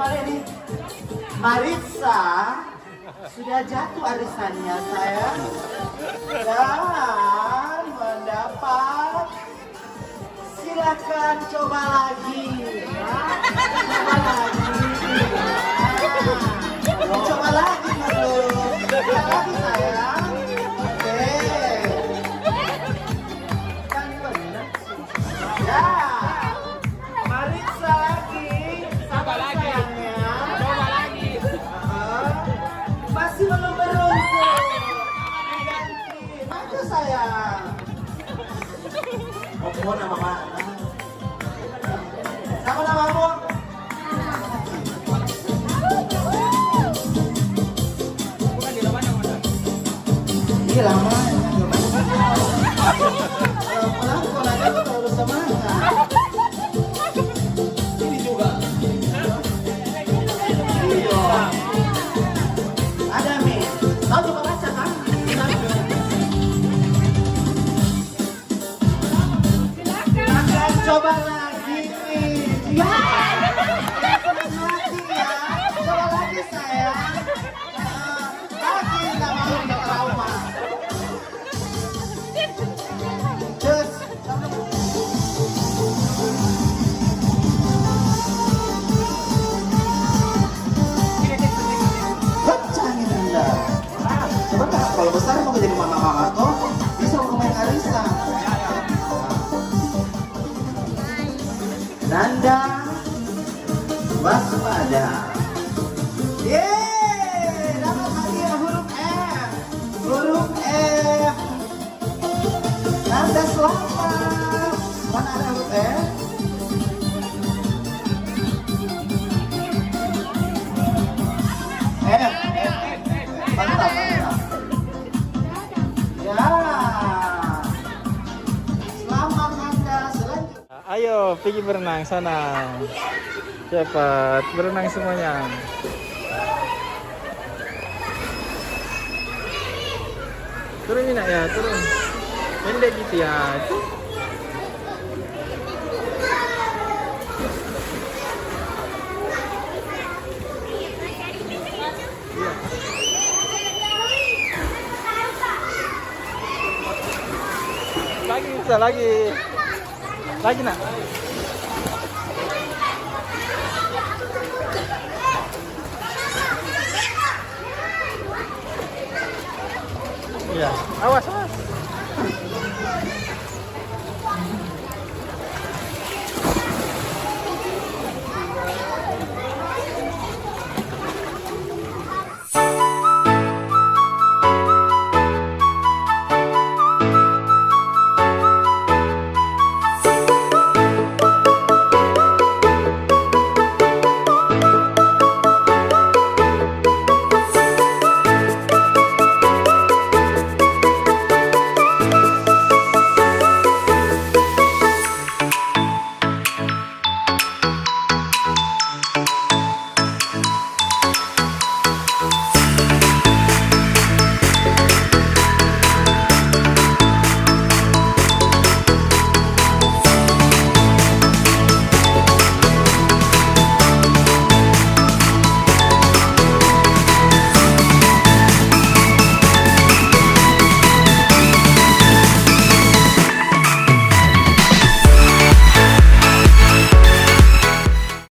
kemarin nih. Marissa sudah jatuh arisannya sayang. Dan mendapat. Silakan coba lagi. Coba lagi. Coba lagi dulu. Coba lagi sayang. Oke. Kan benar sih. Ya. Marissa lagi. Sabar sayangnya. Coba lagi. Masih belum beruntung. Ganti. Maju sayang. Oh, nama mana? Sama namamu? Ini lama. Kalau pelakon aja tuh harus semangat. Ini juga. Iya. Ada Mi. Kau coba baca kan? Akan coba lagi nih. Ya. Lagi ya. Coba lagi sayang. Lagi nggak mau udah trauma. Cus. Pecahnya Anda. Coba kalau besar mau jadi mama-mama tuh bisa main Arisa. Nanda waspada. Yeay, dapat hadiah huruf F. Huruf F. Nanda selamat. Mana ada huruf F? F. Mantap, mantap. Ya. Selamat Nanda. Selanjutnya. Ayo pergi berenang sana. Cepat berenang semuanya. Turun ini nak ya, turun. Pendek gitu ya. Iya. Lagi bisa lagi. Lagi nak. Iya, awas.